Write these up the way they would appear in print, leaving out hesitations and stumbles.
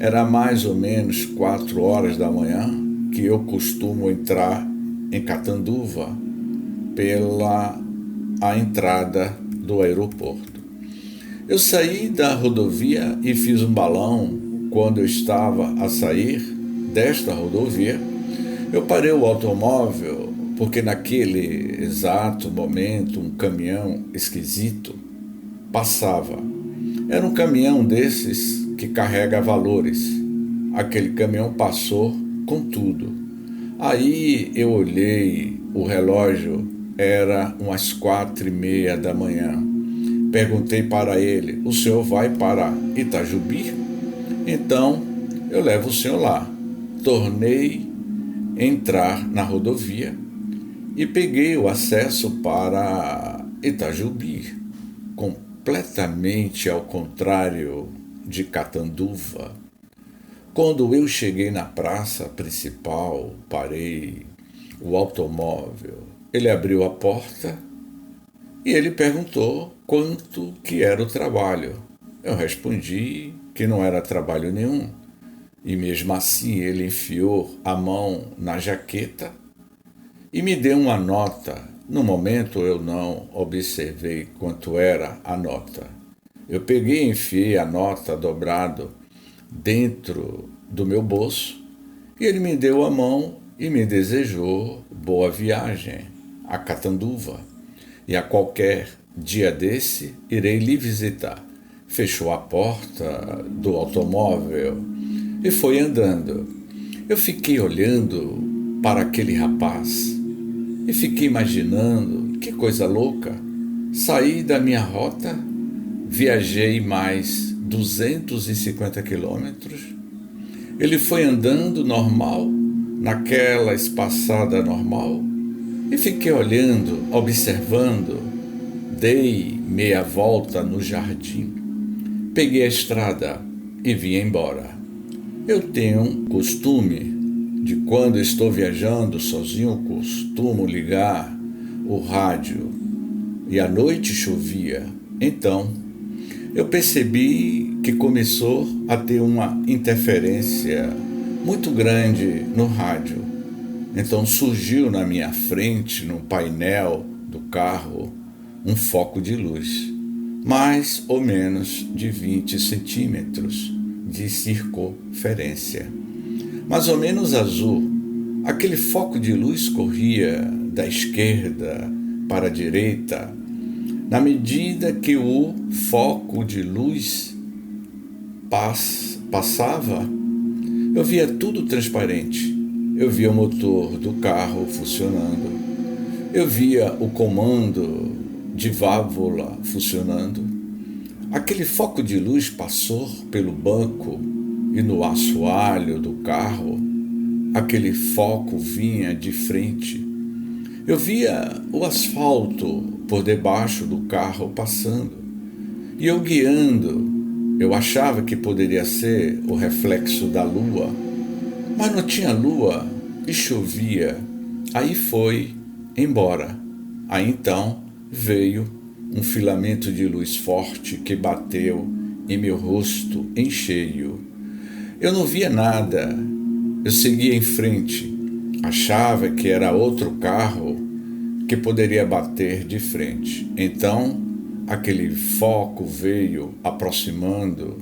Era mais ou menos 4 horas da manhã que eu costumo entrar em Catanduva pela a entrada do aeroporto. Eu saí da rodovia e fiz um balão. Quando eu estava a sair desta rodovia, eu parei o automóvel porque naquele exato momento um caminhão esquisito passava. Era um caminhão desses que carrega valores. Aquele caminhão passou com tudo. Aí eu olhei, o relógio era umas 4:30 da manhã. Perguntei para ele: o senhor vai para Itajubi? Então eu levo o senhor lá. Tornei entrar na rodovia e peguei o acesso para Itajubi, completamente ao contrário de Catanduva. Quando eu cheguei na praça principal, parei o automóvel. Ele abriu a porta e ele perguntou quanto que era o trabalho. Eu respondi que não era trabalho nenhum. E mesmo assim ele enfiou a mão na jaqueta e me deu uma nota. No momento eu não observei quanto era a nota. Eu peguei e enfiei a nota dobrado dentro do meu bolso e ele me deu a mão e me desejou boa viagem a Catanduva. E a qualquer dia desse irei lhe visitar. Fechou a porta do automóvel e foi andando. Eu fiquei olhando para aquele rapaz e fiquei imaginando que coisa louca. Saí da minha rota, viajei mais 250 quilômetros. Ele foi andando normal, naquela espaçada normal, e fiquei olhando, observando. Dei meia volta no jardim. Peguei a estrada e vim embora. Eu tenho um costume de quando estou viajando sozinho, costumo ligar o rádio e à noite chovia. Então, eu percebi que começou a ter uma interferência muito grande no rádio. Então surgiu na minha frente, no painel do carro, um foco de luz, mais ou menos de 20 centímetros de circunferência, mais ou menos azul. Aquele foco de luz corria da esquerda para a direita. Na medida que o foco de luz passava, eu via tudo transparente. Eu via o motor do carro funcionando. Eu via o comando de válvula funcionando. Aquele foco de luz passou pelo banco e no assoalho do carro. Aquele foco vinha de frente. Eu via o asfalto por debaixo do carro passando. E eu guiando. Eu achava que poderia ser o reflexo da lua, mas não tinha lua e chovia. Aí foi embora. Aí então veio um filamento de luz forte que bateu em meu rosto em cheio. Eu não via nada. Eu seguia em frente. Achava que era outro carro que poderia bater de frente. Então, aquele foco veio aproximando.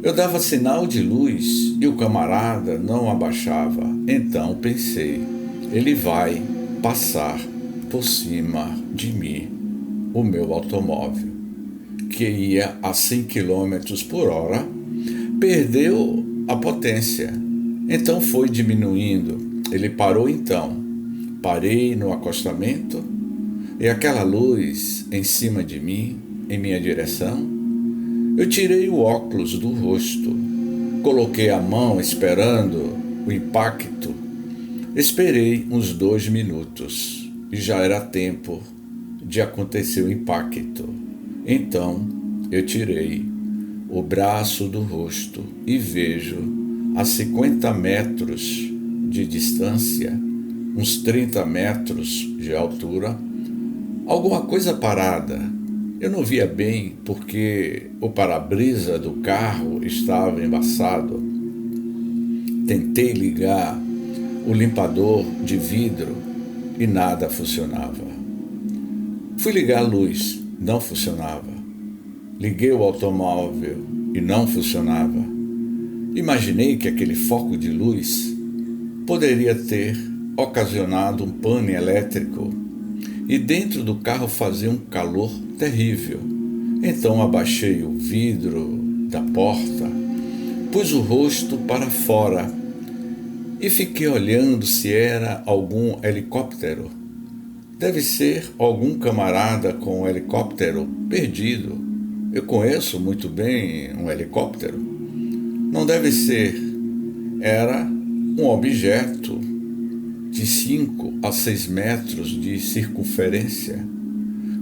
Eu dava sinal de luz e o camarada não abaixava. Então pensei, ele vai passar por cima de mim, o meu automóvel, que ia a 100 quilômetros por hora, perdeu a potência. Então foi diminuindo. Ele parou então. Parei no acostamento e aquela luz em cima de mim, em minha direção. Eu tirei o óculos do rosto, coloquei a mão esperando o impacto. Esperei uns 2 minutos e já era tempo de acontecer o impacto. Então eu tirei o braço do rosto e vejo a 50 metros de distância, uns 30 metros de altura, alguma coisa parada, Eu não via bem porque o para-brisa do carro estava embaçado. Tentei ligar o limpador de vidro e nada funcionava. Fui ligar a luz, não funcionava. Liguei o automóvel e não funcionava. Imaginei que aquele foco de luz poderia ter ocasionado um pane elétrico e dentro do carro fazia um calor terrível. Então abaixei o vidro da porta, pus o rosto para fora e fiquei olhando se era algum helicóptero. Deve ser algum camarada com um helicóptero perdido. Eu conheço muito bem um helicóptero. Não deve ser. Era um objeto de 5 a 6 metros de circunferência,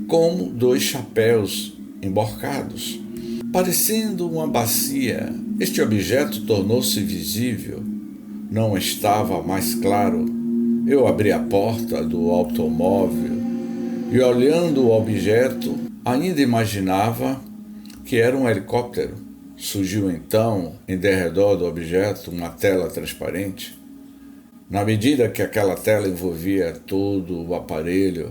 como 2 chapéus emborcados, parecendo uma bacia. Este objeto tornou-se visível. Não estava mais claro. Eu abri a porta do automóvel e, olhando o objeto, ainda imaginava que era um helicóptero. Surgiu então, em derredor do objeto, uma tela transparente. Na medida que aquela tela envolvia todo o aparelho,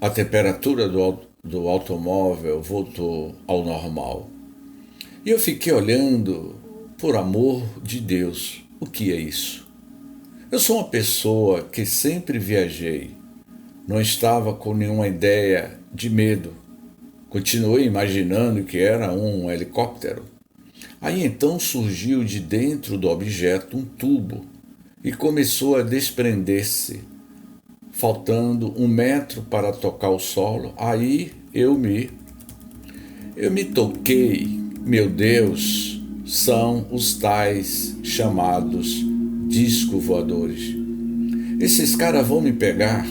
a temperatura do automóvel voltou ao normal. E eu fiquei olhando, por amor de Deus, o que é isso? Eu sou uma pessoa que sempre viajei. Não estava com nenhuma ideia de medo. Continuei imaginando que era um helicóptero. Aí então surgiu de dentro do objeto um tubo e começou a desprender-se, faltando 1 metro para tocar o solo. Aí eu me toquei. Meu Deus, são os tais chamados discos voadores. Esses caras vão me pegar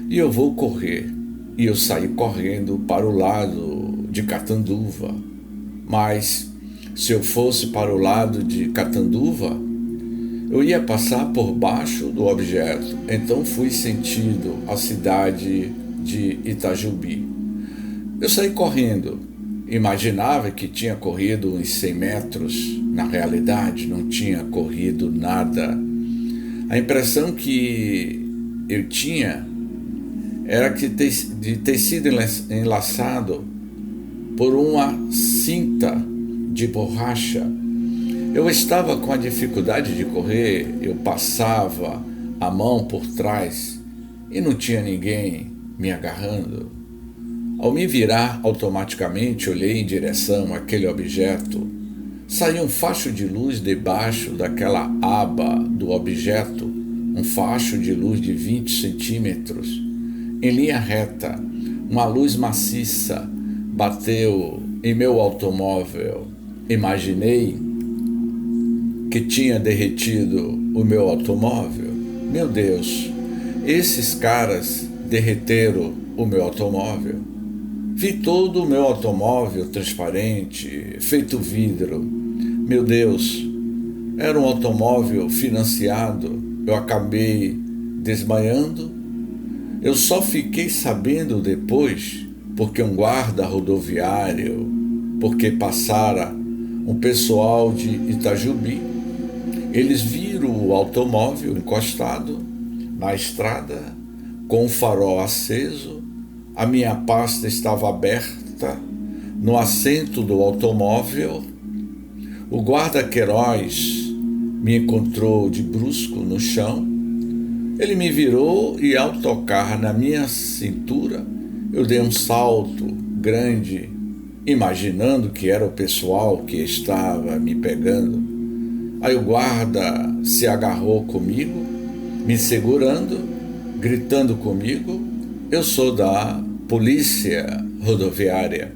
e eu vou correr. E eu saí correndo para o lado de Catanduva. Mas se eu fosse para o lado de Catanduva, eu ia passar por baixo do objeto. Então fui sentido a cidade de Itajubi. Eu saí correndo. Imaginava que tinha corrido uns 100 metros. Na realidade, não tinha corrido nada. A impressão que eu tinha era de ter sido enlaçado por uma cinta de borracha. Eu estava com a dificuldade de correr, eu passava a mão por trás e não tinha ninguém me agarrando. Ao me virar automaticamente, olhei em direção àquele objeto. Saiu um facho de luz debaixo daquela aba do objeto, um facho de luz de 20 centímetros, em linha reta. Uma luz maciça bateu em meu automóvel. Imaginei que tinha derretido o meu automóvel. Meu Deus, esses caras derreteram o meu automóvel. Vi todo o meu automóvel transparente, feito vidro. Meu Deus, era um automóvel financiado. Eu acabei desmaiando. Eu só fiquei sabendo depois, porque um guarda rodoviário, porque passara um pessoal de Itajubi, eles viram o automóvel encostado na estrada, com o farol aceso. A minha pasta estava aberta no assento do automóvel. O guarda Queiroz me encontrou de brusco no chão. Ele me virou e, ao tocar na minha cintura, eu dei um salto grande, imaginando que era o pessoal que estava me pegando. Aí o guarda se agarrou comigo, me segurando, gritando comigo: eu sou da polícia rodoviária.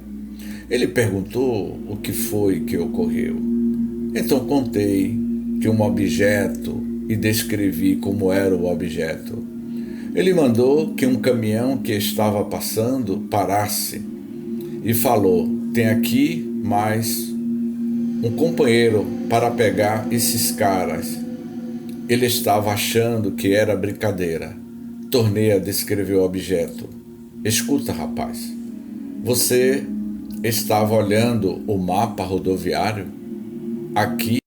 Ele perguntou o que foi que ocorreu. Então contei que um objeto e descrevi como era o objeto. Ele mandou que um caminhão que estava passando parasse e falou: tem aqui mais um companheiro para pegar esses caras. Ele estava achando que era brincadeira. Tornei a descrever o objeto. Escuta, rapaz. Você estava olhando o mapa rodoviário? Aqui